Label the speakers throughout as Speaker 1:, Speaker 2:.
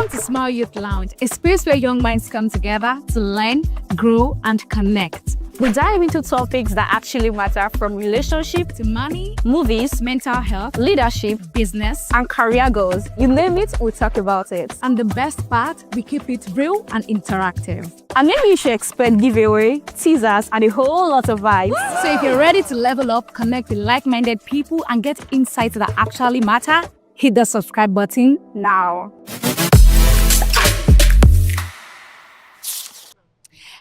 Speaker 1: Welcome to S.M.I.L E Youth Lounge, a space where young minds come together to learn, grow, and connect.
Speaker 2: We dive into topics that actually matter, from relationship
Speaker 1: To money,
Speaker 2: movies,
Speaker 1: mental health,
Speaker 2: leadership,
Speaker 1: business,
Speaker 2: and career goals. You name it, we talk about it.
Speaker 1: and the best part, we keep it real and interactive.
Speaker 2: And maybe you should expect giveaway, teasers, and a whole lot of vibes.
Speaker 1: So if you're ready to level up, connect with like-minded people, and get insights that actually matter, hit the subscribe button now.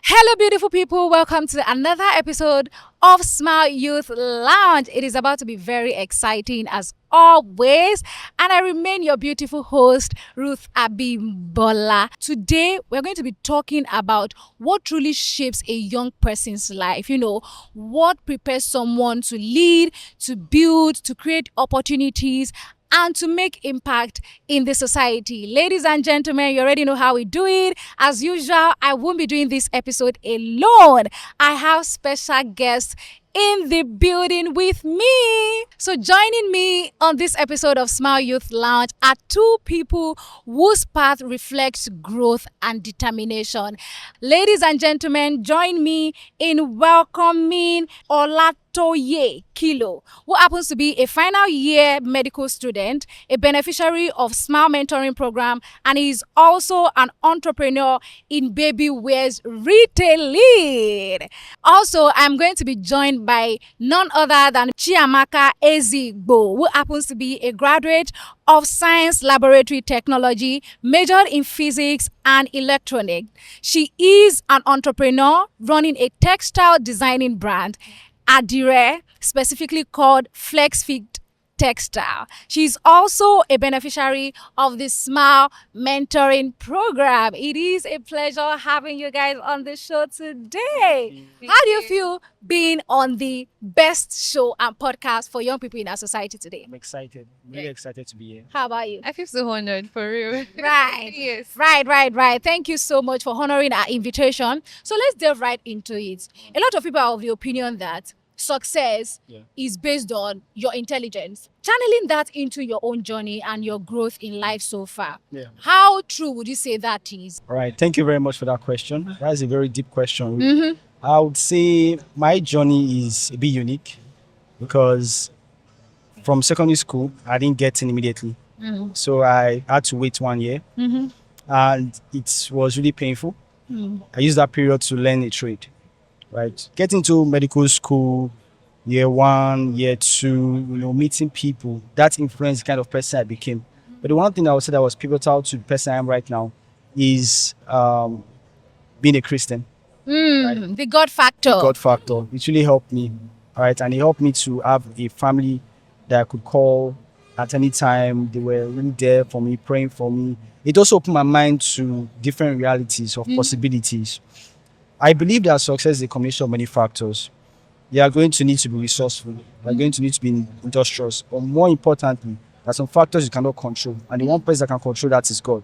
Speaker 1: Hello, beautiful people. Welcome to another episode of S.M.I.L E Youth Lounge. It is about to be very exciting as always. And I remain your beautiful host, Ruth Abimbola. Today, we're going to be talking about what truly shapes a young person's life. You know, what prepares someone to lead, to build, to create opportunities, and to make impact in the society. Ladies and gentlemen, you already know how we do it. As usual, I won't be doing this episode alone. I have special guests in the building with me. So joining me on this episode of S.M.I.L E Youth Lounge are two people whose path reflects growth and determination. Ladies and gentlemen, join me in welcoming Olatoye Kilo, who happens to be a final year medical student, a beneficiary of S.M.I.L mentoring program, and is also an entrepreneur in baby wears retailing. Also, I'm going to be joined by none other than Chiamaka Ezigbo, who happens to be a graduate of Science Laboratory Technology, majored in physics and electronics. She is an entrepreneur running a textile designing brand, Adire, specifically called FlexFit Textile. She's also a beneficiary of the S.M.I.L mentoring program. It is a pleasure having you guys on the show today. How do you feel being on the best show and podcast for young people in our society today?
Speaker 3: I'm excited. I'm really excited to be here.
Speaker 1: How about you?
Speaker 4: I feel so honored, for real.
Speaker 1: Right.
Speaker 4: Yes.
Speaker 1: Right. Thank you so much for honoring our invitation. So let's delve right into it. A lot of people are of the opinion that success is based on your intelligence. Channeling that into your own journey and your growth in life so far.
Speaker 3: Yeah.
Speaker 1: How true would you say that is?
Speaker 3: All right. Thank you very much for that question. That's a very deep question. I would say my journey is a bit unique because from secondary school, I didn't get in immediately. So I had to wait 1 year and it was really painful. I used that period to learn a trade. Right, getting to medical school, year 1, year 2, meeting people, that influenced the kind of person I became. But the one thing I would say that was pivotal to the person I am right now is being a Christian.
Speaker 1: The God factor.
Speaker 3: God factor. It really helped me, right? And it helped me to have a family that I could call at any time. They were really there for me, praying for me. It also opened my mind to different realities of possibilities. I believe that success is a combination of many factors. You are going to need to be resourceful. You are going to need to be industrious. But more importantly, there are some factors you cannot control. And the one person that can control that is God.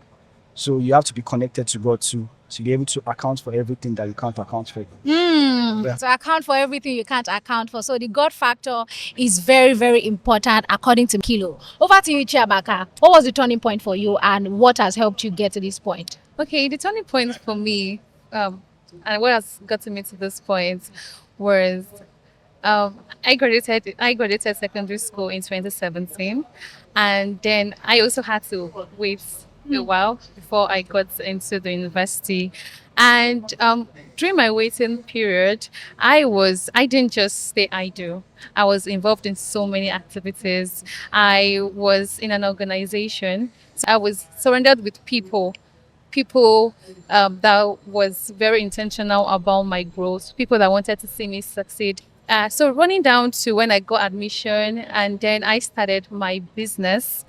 Speaker 3: So you have to be connected to God too, to be able to account for everything that you can't account for.
Speaker 1: To account for everything you can't account for. So the God factor is very, very important according to Kilo. Over to you, Chiamaka. What was the turning point for you and what has helped you get to this point?
Speaker 4: Okay, the turning point for me, and what has gotten me to this point was I graduated secondary school in 2017, and then I also had to wait a while before I got into the university. And during my waiting period, I didn't just stay idle. I was involved in so many activities. I was in an organization. I was surrounded with people that was very intentional about my growth, people that wanted to see me succeed. So running down to when I got admission, and then I started my business.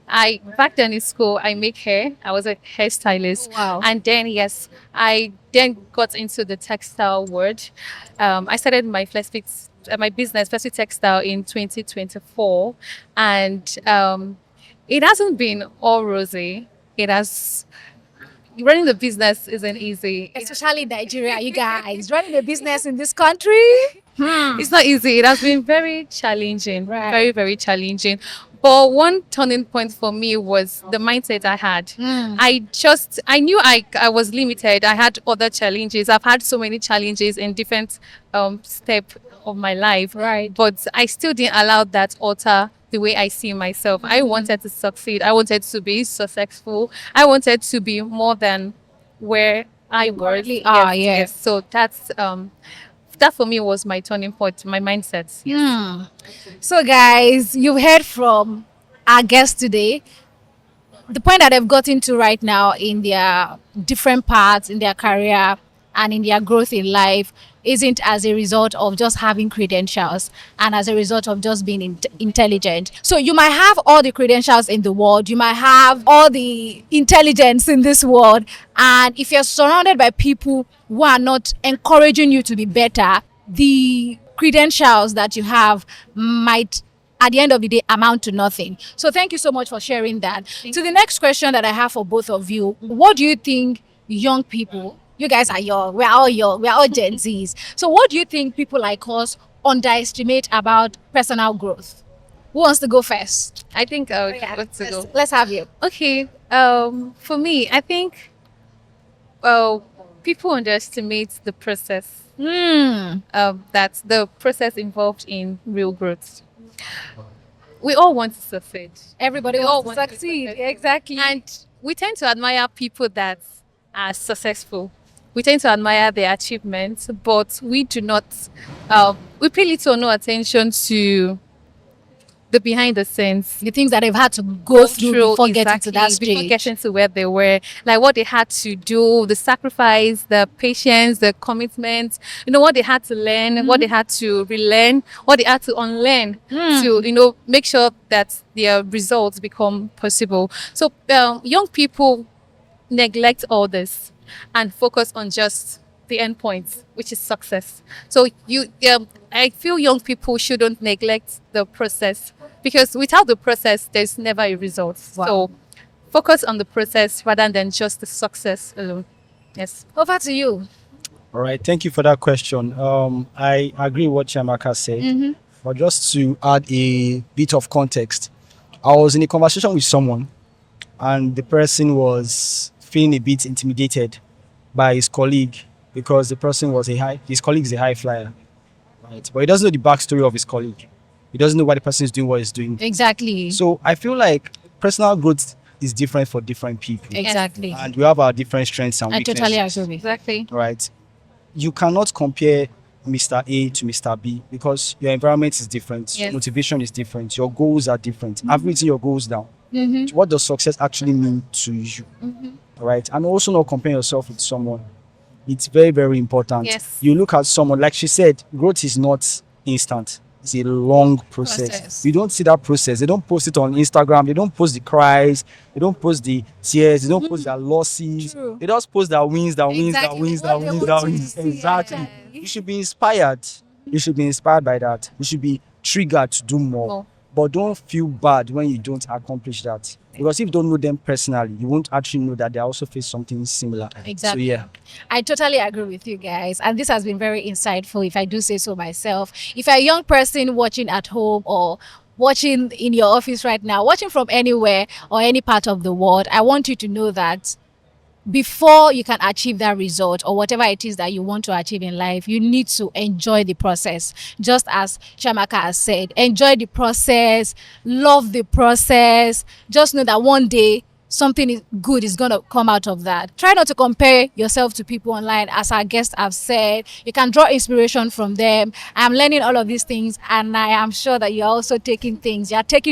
Speaker 4: Back then in school, I make hair. I was a hairstylist.
Speaker 1: Wow.
Speaker 4: And then I then got into the textile world. I started my business, FlexFit Textile, in 2024, and it hasn't been all rosy. Running the business isn't easy.
Speaker 1: Especially in Nigeria, you guys. Running a business in this country.
Speaker 4: It's not easy. It has been very challenging,
Speaker 1: Right.
Speaker 4: very, very challenging. But one turning point for me was the mindset I had. I knew I was limited. I had other challenges. I've had so many challenges in different step of my life.
Speaker 1: Right.
Speaker 4: But I still didn't allow that alter the way I see myself. I wanted to succeed. I wanted to be successful. I wanted to be more than where I was.
Speaker 1: currently are, yes.
Speaker 4: So that for me was my turning point, my mindset. Yes.
Speaker 1: So, guys, you've heard from our guests today. The point that they've gotten to right now in their different parts in their career and in their growth in life isn't as a result of just having credentials and as a result of just being intelligent. So you might have all the credentials in the world, you might have all the intelligence in this world, and if you're surrounded by people who are not encouraging you to be better, the credentials that you have might at the end of the day amount to nothing. So thank you so much for sharing that. To the next question that I have for both of you, what do you think young people, you guys are young, we're all Gen Zs. So what do you think people like us underestimate about personal growth? Who wants to go first?
Speaker 4: I think I would want to go.
Speaker 1: Let's have you.
Speaker 4: Okay. For me, I think people underestimate the process. That's the process involved in real growth. We all want to succeed.
Speaker 1: Everybody
Speaker 4: We all
Speaker 1: wants to
Speaker 4: want to
Speaker 1: succeed.
Speaker 4: succeed.
Speaker 1: Exactly.
Speaker 4: And we tend to admire people that are successful. We tend to admire their achievements, but we do not, we pay little or no attention to the behind the scenes.
Speaker 1: The things that they've had to go through before getting to that
Speaker 4: Exactly, before
Speaker 1: stage.
Speaker 4: getting to where they were, like what they had to do, the sacrifice, the patience, the commitment, what they had to learn, what they had to relearn, what they had to unlearn to, make sure that their results become possible. So young people neglect all this and focus on just the end point, which is success. So I feel young people shouldn't neglect the process, because without the process, there's never a result.
Speaker 1: Wow.
Speaker 4: So focus on the process rather than just the success alone. Yes.
Speaker 1: Over to you.
Speaker 3: All right, thank you for that question. I agree with what Chiamaka said, but just to add a bit of context, I was in a conversation with someone, and the person was feeling a bit intimidated by his colleague because the person was his colleague is a high flyer, right? But he doesn't know the backstory of his colleague. He doesn't know why the person is doing what he's doing.
Speaker 1: Exactly.
Speaker 3: So I feel like personal growth is different for different people,
Speaker 1: Exactly.
Speaker 3: and we have our different strengths and
Speaker 1: I
Speaker 3: weaknesses.
Speaker 1: totally agree with.
Speaker 4: Exactly.
Speaker 3: Right? You cannot compare Mr. A to Mr. B because your environment is different,
Speaker 4: Yes.
Speaker 3: motivation is different, your goals are different. I've written your goals down. What does success actually mean to you? Right? And also not compare yourself with someone. It's very, very important.
Speaker 4: Yes.
Speaker 3: You look at someone, like she said, growth is not instant. It's a long process. You don't see that process. They don't post it on Instagram. They don't post the cries. They don't post the tears. They don't post their losses.
Speaker 1: True.
Speaker 3: They just post their wins, that wins, that
Speaker 1: Exactly.
Speaker 3: wins,
Speaker 1: What
Speaker 3: that
Speaker 1: they
Speaker 3: wins,
Speaker 1: want
Speaker 3: that
Speaker 1: to
Speaker 3: wins.
Speaker 1: see.
Speaker 3: Exactly. You should be inspired. You should be inspired by that. You should be triggered to do more. But don't feel bad when you don't accomplish that. Because if you don't know them personally, you won't actually know that they also face something similar.
Speaker 1: Exactly.
Speaker 3: So yeah.
Speaker 1: I totally agree with you guys. And this has been very insightful, if I do say so myself. If you're a young person watching at home or watching in your office right now, watching from anywhere or any part of the world, I want you to know that before you can achieve that result or whatever it is that you want to achieve in life, you need to enjoy the process. Just as Shamaka has said, enjoy the process, love the process. Just know that one day something good is going to come out of that. Try not to compare yourself to people online. As our guests have said, you can draw inspiration from them. I'm learning all of these things, and I am sure that you're also taking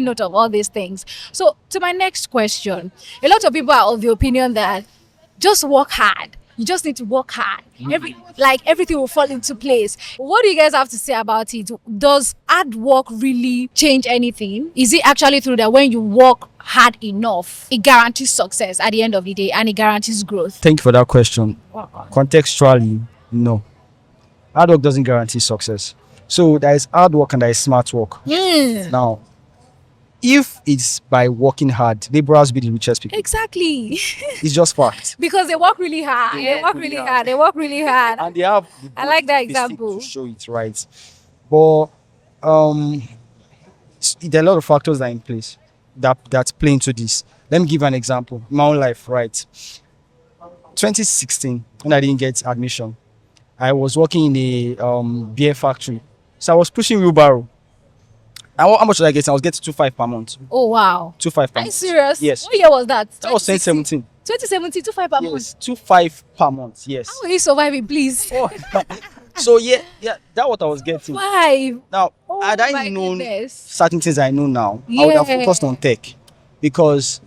Speaker 1: note of all these things. So to my next question, a lot of people are of the opinion that just work hard. You just need to work hard. Everything will fall into place. What do you guys have to say about it? Does hard work really change anything? Is it actually true that when you work hard enough, it guarantees success at the end of the day and it guarantees growth?
Speaker 3: Thank you for that question. Contextually, no. Hard work doesn't guarantee success. So there is hard work and there is smart work. Now, if it's by working hard, laborers be the richest people.
Speaker 1: Exactly.
Speaker 3: It's just fact.
Speaker 1: Because they work really hard. They work really hard.
Speaker 3: And they have the
Speaker 1: I like that
Speaker 3: basic
Speaker 1: example.
Speaker 3: to show it, right? But um, there are a lot of factors that are in place that play into this. Let me give an example. My own life, right? 2016, when I didn't get admission, I was working in a beer factory. So I was pushing wheelbarrow. How much was I getting? I was getting 2.5 per month.
Speaker 1: Oh wow.
Speaker 3: 2.5 per
Speaker 1: Are you
Speaker 3: month.
Speaker 1: serious?
Speaker 3: Yes.
Speaker 1: What year was that?
Speaker 3: That was 2017.
Speaker 1: 2017, 25 per month.
Speaker 3: Yes, 2.5 per month. Yes.
Speaker 1: How will you survive it, please?
Speaker 3: Oh. So yeah, that's what I was getting.
Speaker 1: 5.
Speaker 3: Now,
Speaker 1: Oh
Speaker 3: had I
Speaker 1: my
Speaker 3: known
Speaker 1: goodness.
Speaker 3: certain things I know now, I would have
Speaker 1: Yeah.
Speaker 3: focused on tech. Because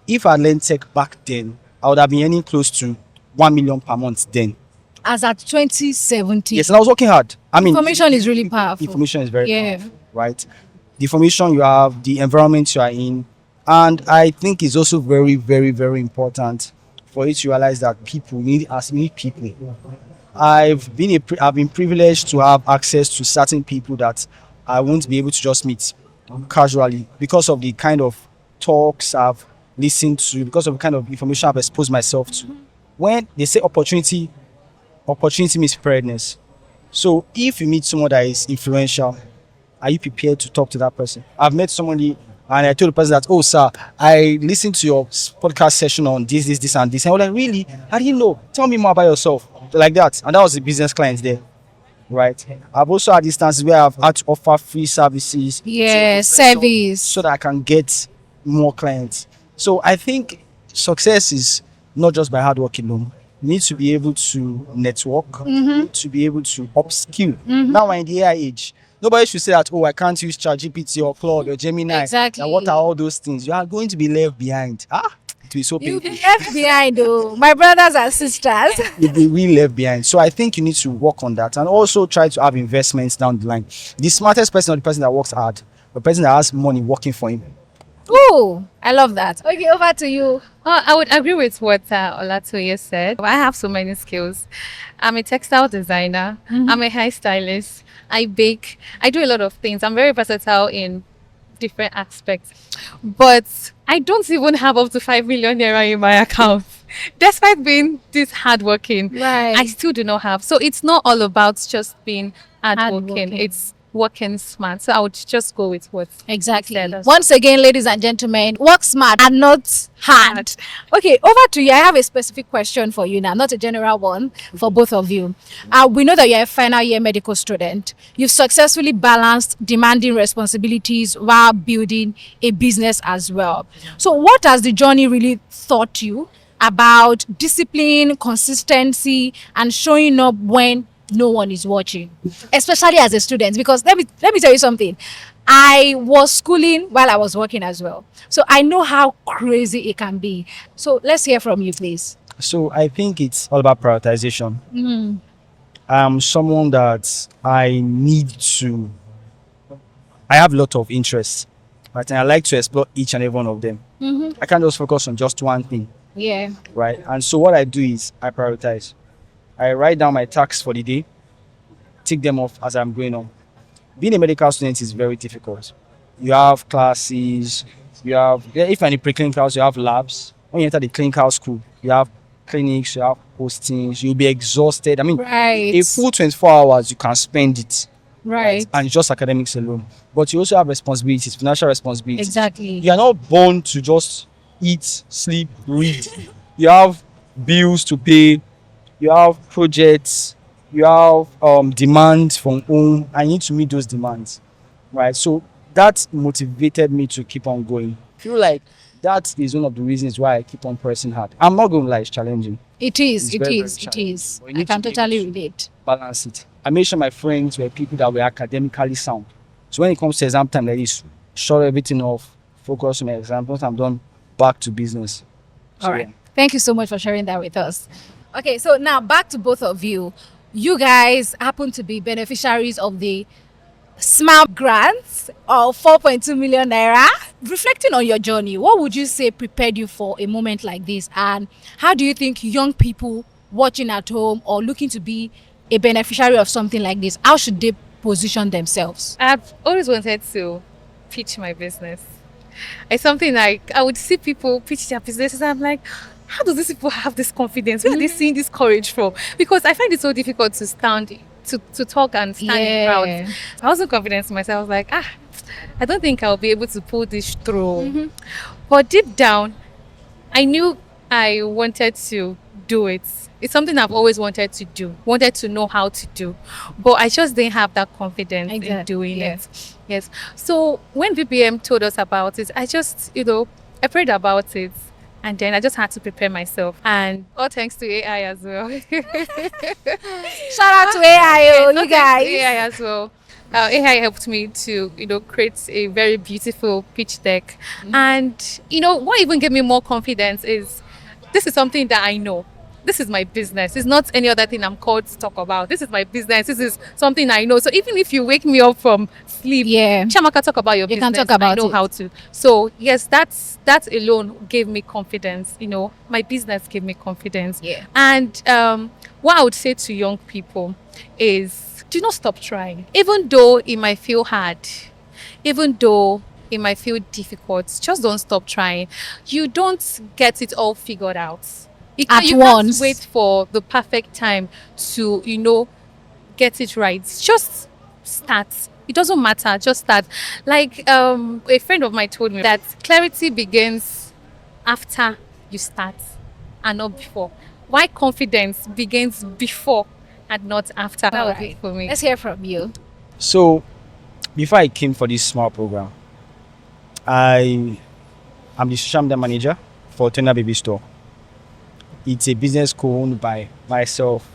Speaker 3: if I learned tech back then, I would have been earning close to 1 million per month then.
Speaker 1: As at 2017.
Speaker 3: Yes, and I was working hard. I mean,
Speaker 1: Information is really powerful.
Speaker 3: information is very
Speaker 1: Yeah.
Speaker 3: powerful, right? The information you have, the environment you are in, and I think it's also very, very, very important for you to realize that people need people. I've been privileged to have access to certain people that I won't be able to just meet casually because of the kind of talks I've listened to, because of the kind of information I've exposed myself to. When they say opportunity means preparedness. So if you meet someone that is influential, are you prepared to talk to that person? I've met somebody and I told the person that, oh sir, I listened to your podcast session on this, and this. And I was like, really? How do you know? Tell me more about yourself. Like that. And that was the business client there. Right. I've also had instances where I've had to offer free services.
Speaker 1: Yeah, service.
Speaker 3: So that I can get more clients. So I think success is not just by hard work alone. You need to be able to network, you need to be able to upskill. Now we're in the AI age. Nobody should say that, oh, I can't use ChatGPT or Claude or Gemini.
Speaker 1: Exactly.
Speaker 3: Now, what are all those things? You are going to be left behind. It will be so
Speaker 1: You'll
Speaker 3: painful.
Speaker 1: be left behind, though. My brothers and sisters.
Speaker 3: You'll be really left behind. So I think you need to work on that and also try to have investments down the line. The smartest person or the person that works hard, the person that has money working for him.
Speaker 1: Ooh, I love that. Okay, over to you.
Speaker 4: I would agree with what Olatoye said. I have so many skills. I'm a textile designer. I'm a hairstylist. I bake. I do a lot of things. I'm very versatile in different aspects. But I don't even have up to 5 million naira in my account. Despite being this hardworking,
Speaker 1: Right.
Speaker 4: I still do not have. So it's not all about just being hardworking.
Speaker 1: Hardworking.
Speaker 4: It's working smart. So I would just go with what
Speaker 1: Exactly.
Speaker 4: you said as
Speaker 1: Once again, ladies and gentlemen, work smart and not hard. Okay, over to you. I have a specific question for you now, not a general one for both of you. We know that you're a final year medical student. You've successfully balanced demanding responsibilities while building a business as well. So, what has the journey really taught you about discipline, consistency, and showing up when no one is watching, especially as a student? Because let me tell you something. I was schooling while I was working as well, so I know how crazy it can be. So let's hear from you, please.
Speaker 3: So I think it's all about prioritization. I'm someone that I have a lot of interests, right? And I like to explore each and every one of them. I can't just focus on just one thing,
Speaker 1: Yeah.
Speaker 3: right? And so what I do is I prioritize. I write down my tasks for the day, tick them off as I'm going on. Being a medical student is very difficult. You have classes, if you're in the preclinicals, you have labs. When you enter the clinical school, you have clinics, you have postings, you'll be exhausted. I mean,
Speaker 1: Right.
Speaker 3: a full 24 hours, you can spend it.
Speaker 1: Right.
Speaker 3: And it's just academics alone. But you also have responsibilities, financial responsibilities.
Speaker 1: Exactly.
Speaker 3: You are not born to just eat, sleep, read. You have bills to pay, you have projects, you have demands from home. I need to meet those demands, right? So that motivated me to keep on going. I feel like that is one of the reasons why I keep on pressing hard. I'm not going to lie, it's challenging.
Speaker 1: It is.
Speaker 3: It's
Speaker 1: It
Speaker 3: very,
Speaker 1: is.
Speaker 3: very
Speaker 1: It
Speaker 3: challenging.
Speaker 1: is.
Speaker 3: But you
Speaker 1: I
Speaker 3: need
Speaker 1: can
Speaker 3: to be
Speaker 1: totally
Speaker 3: able to
Speaker 1: relate.
Speaker 3: balance it. I made sure my friends were people that were academically sound. So when it comes to exam time like this, shut everything off, focus on my exam. Once I'm done, back to business.
Speaker 1: All right. Thank you so much for sharing that with us. Okay, so now back to both of you. You guys happen to be beneficiaries of the S.M.I.L.E grants of 4.2 million naira. Reflecting on your journey, what would you say prepared you for a moment like this? And how do you think young people watching at home or looking to be a beneficiary of something like this, how should they position themselves?
Speaker 4: I've always wanted to pitch my business. It's something like I would see people pitch their businesses and I'm like, how do these people have this confidence? Where are they seeing this courage from? Because I find it so difficult to stand to talk and stand in crowds. I wasn't confident in myself. I was like, I don't think I'll be able to pull this through. But deep down, I knew I wanted to do it. It's something I've always wanted to do, wanted to know how to do, but I just didn't have that confidence in doing it. Yes. So when VPM told us about it, I just, I prayed about it. And then I just had to prepare myself. And all thanks to AI as well.
Speaker 1: Shout out to AI,
Speaker 4: All
Speaker 1: you
Speaker 4: thanks to
Speaker 1: guys.
Speaker 4: AI as well. AI helped me to, create a very beautiful pitch deck. And, what even gave me more confidence is this is something that I know. This is my business. It's not any other thing I'm called to talk about. This is my business. This is something I know. So even if you wake me up from sleep, Chamaka, talk about your
Speaker 1: You
Speaker 4: business.
Speaker 1: can talk about
Speaker 4: I know
Speaker 1: it.
Speaker 4: how to. So yes, that alone gave me confidence. My business gave me confidence.
Speaker 1: Yeah.
Speaker 4: And what I would say to young people is do not stop trying. Even though it might feel hard, even though it might feel difficult, just don't stop trying. You don't get it all figured out.
Speaker 1: At
Speaker 4: You
Speaker 1: once.
Speaker 4: can't wait for the perfect time to, get it right. Just start. It doesn't matter. Just start. Like a friend of mine told me that clarity begins after you start and not before. Why confidence begins before and not after. That was it for me.
Speaker 1: Let's hear from you.
Speaker 3: So, before I came for this small program, I'm the social media manager for Tender Baby Store. It's a business co-owned by myself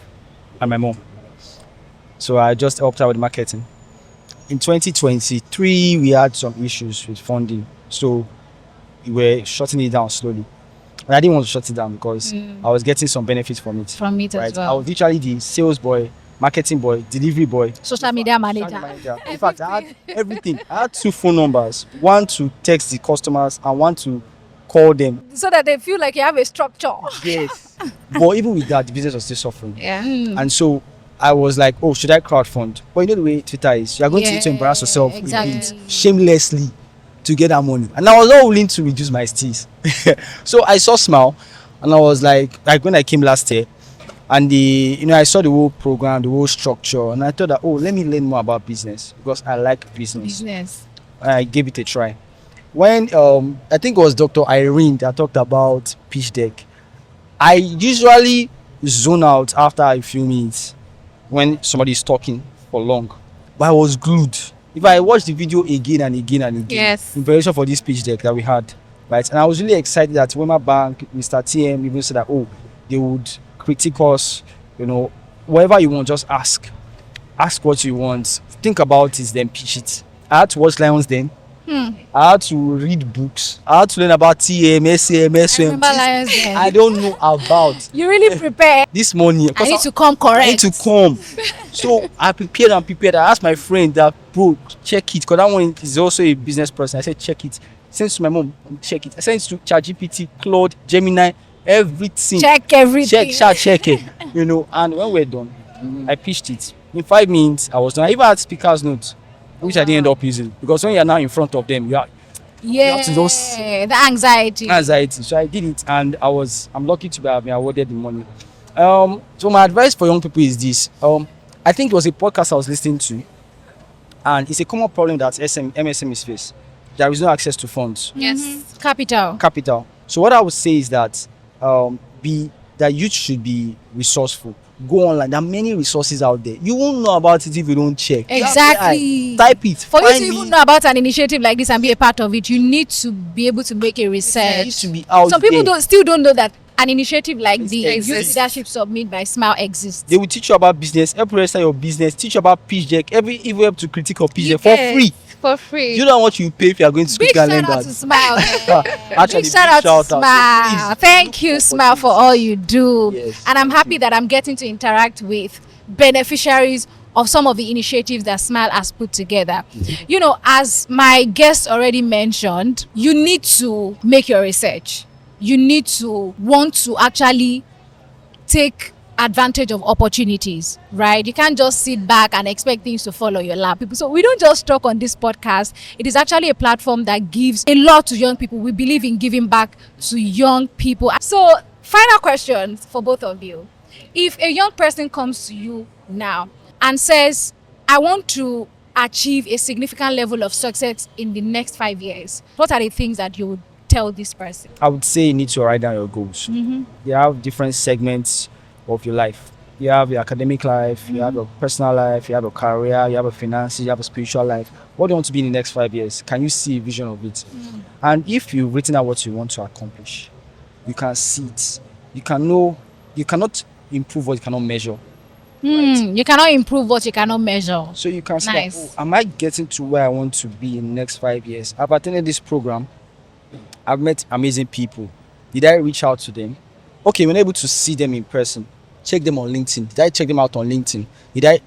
Speaker 3: and my mom. So I just helped out with marketing. In 2023, we had some issues with funding. So we were shutting it down slowly. And I didn't want to shut it down because I was getting some benefits from it.
Speaker 1: From it as
Speaker 3: I
Speaker 1: well.
Speaker 3: was literally the sales boy, marketing boy, delivery boy,
Speaker 1: Social media
Speaker 3: social
Speaker 1: manager.
Speaker 3: manager. In fact, I had everything. I had 2 phone numbers, one to text the customers and one to call them.
Speaker 1: So that they feel like you have a structure.
Speaker 3: Yes. But even with that, the business was still suffering.
Speaker 4: Yeah.
Speaker 3: And so I was like, oh, should I crowdfund? But you know the way Twitter is, you're going to need to embarrass yourself
Speaker 1: exactly.
Speaker 3: a bit shamelessly to get that money. And I was not willing to reduce my steez. So I saw S.M.I.L.E and I was like when I came last year, and I saw the whole program, the whole structure, and I thought that, oh, let me learn more about business because I like business. And I gave it a try. When I think it was Dr. Irene that talked about pitch deck, I usually zone out after a few minutes when somebody is talking for long, but I was glued. If I watched the video again and again and again,
Speaker 4: Yes.
Speaker 3: in preparation for this pitch deck that we had, right, and I was really excited that Wema Bank, Mr. TM even said that, oh, they would critique us, whatever you want, just ask what you want, think about it, then pitch it. I had to watch Lions Den. I had to read books. I had to learn about TM, SAM,
Speaker 1: I
Speaker 3: SM.
Speaker 1: remember Lions Den.
Speaker 3: I don't know about
Speaker 1: You really prepare.
Speaker 3: this morning.
Speaker 1: I need to come correct.
Speaker 3: I need to come. So I prepared. I asked my friend that, bro, check it, because that one is also a business person. I said, check it. Send it to my mom, check it. I sent it to ChatGPT, Claude, Gemini, everything.
Speaker 1: Check everything.
Speaker 3: Check it. And when we're done, I pitched it. In 5 minutes, I was done. I even had speaker's notes, which I didn't end up using, because when you're now in front of them, you have to just
Speaker 1: the anxiety.
Speaker 3: So I did it, and I'm lucky to have been awarded the money. So my advice for young people is this. I think it was a podcast I was listening to, and it's a common problem that MSMEs face. There is no access to funds,
Speaker 4: Yes.
Speaker 1: Capital.
Speaker 3: So what I would say is that that youth should be resourceful. Go online. There are many resources out there. You won't know about it if you don't check.
Speaker 1: Exactly.
Speaker 3: Type it.
Speaker 1: For you
Speaker 3: Find
Speaker 1: to
Speaker 3: me.
Speaker 1: even know about an initiative like this and be a part of it, you need to be able to make a
Speaker 3: It
Speaker 1: research.
Speaker 3: needs to be out
Speaker 1: Some people
Speaker 3: there.
Speaker 1: still don't know that an initiative like the Youth
Speaker 3: exists.
Speaker 1: Leadership Summit by S.M.I.L.E exists.
Speaker 3: They will teach you about business, help you register your business, teach you about pitch deck, even help to critique your pitch deck for free.
Speaker 4: For free.
Speaker 3: You know how much you pay if you are going to
Speaker 1: Big
Speaker 3: speak and
Speaker 1: shout
Speaker 3: learn
Speaker 1: out
Speaker 3: that.
Speaker 1: to S.M.I.L.E.
Speaker 3: Actually,
Speaker 1: Big shout out to
Speaker 3: So
Speaker 1: S.M.I.L.E.
Speaker 3: please,
Speaker 1: Thank you, S.M.I.L.E, for all you do.
Speaker 3: Yes,
Speaker 1: And I'm
Speaker 3: thank
Speaker 1: happy
Speaker 3: you.
Speaker 1: that I'm getting to interact with beneficiaries of some of the initiatives that S.M.I.L.E has put together. As my guest already mentioned, you need to make your research. You need to want to actually take advantage of opportunities, right? You can't just sit back and expect things to fall on your lap. So we don't just talk on this podcast. It is actually a platform that gives a lot to young people. We believe in giving back to young people. So final questions for both of you. If a young person comes to you now and says, I want to achieve a significant level of success in the next 5 years, what are the things that you would tell this person?
Speaker 3: I would say you need to write down your goals. You have different segments of your life. You have your academic life, you have your personal life, you have your career, you have your finances, you have a spiritual life. What do you want to be in the next 5 years? Can you see a vision of it? And if you've written out what you want to accomplish, you can see it. You can know, you cannot improve what you cannot measure.
Speaker 1: You cannot improve what you cannot measure.
Speaker 3: So you can say,
Speaker 1: Nice.
Speaker 3: that, am I getting to where I want to be in the next 5 years? I've attended this program. I've met amazing people. Did I reach out to them? Okay, when able to see them in person, check them on LinkedIn. Did I check them out on LinkedIn? Did I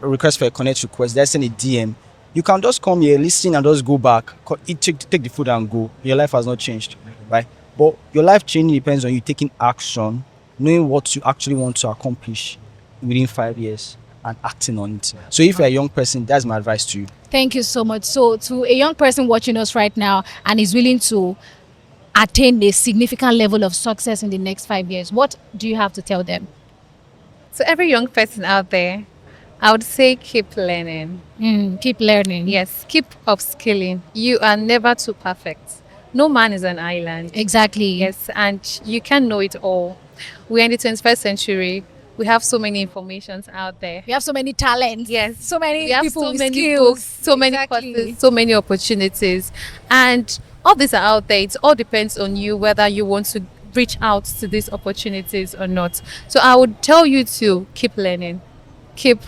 Speaker 3: request for a connect request? Did I send a DM? You can just come here, listen, and just go back. Take the food and go. Your life has not changed, right? But your life changing depends on you taking action, knowing what you actually want to accomplish within 5 years and acting on it. So if you're a young person, that's my advice to you.
Speaker 1: Thank you so much. So, to a young person watching us right now and is willing to attain a significant level of success in the next 5 years, what do you have to tell them?
Speaker 4: So every young person out there, I would say keep learning.
Speaker 1: Keep learning.
Speaker 4: Yes, keep upskilling. You are never too perfect. No man is an island.
Speaker 1: Exactly.
Speaker 4: Yes, and you can't know it all. We're in the 21st century. We have so many informations out there.
Speaker 1: We have so many talents.
Speaker 4: Yes.
Speaker 1: So many
Speaker 4: We have
Speaker 1: people
Speaker 4: so
Speaker 1: with
Speaker 4: many
Speaker 1: skills.
Speaker 4: books, so many
Speaker 1: Exactly.
Speaker 4: courses, so many opportunities. And all these are out there. It all depends on you whether you want to reach out to these opportunities or not. So I would tell you to keep learning, keep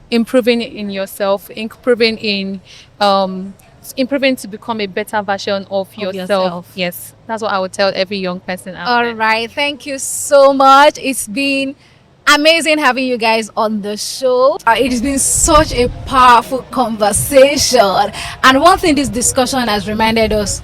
Speaker 4: improving in yourself, improving to become a better version of
Speaker 1: yourself.
Speaker 4: Yes, that's what I would tell every young person out
Speaker 1: All
Speaker 4: there.
Speaker 1: right. Thank you so much. It's been amazing having you guys on the show. It has been such a powerful conversation. And one thing this discussion has reminded us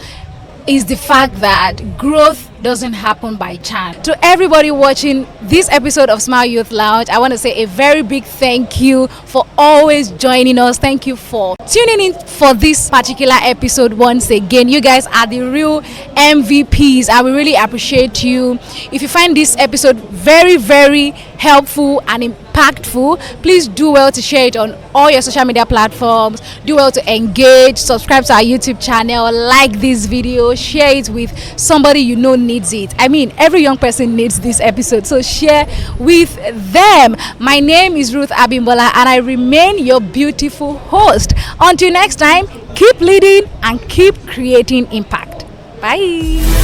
Speaker 1: is the fact that growth doesn't happen by chance. To everybody watching this episode of Smile Youth Lounge, I want to say a very big thank you for always joining us. Thank you for tuning in for this particular episode once again. You guys are the real MVPs. I will really appreciate you. If you find this episode very, very helpful and impactful, please do well to share it on all your social media platforms. Do well to engage, subscribe to our YouTube channel, like this video, share it with somebody you know needs it. I mean, every young person needs this episode, so share with them. My name is Ruth Abimbola and I remain your beautiful host. Until next time, keep leading and keep creating impact. Bye.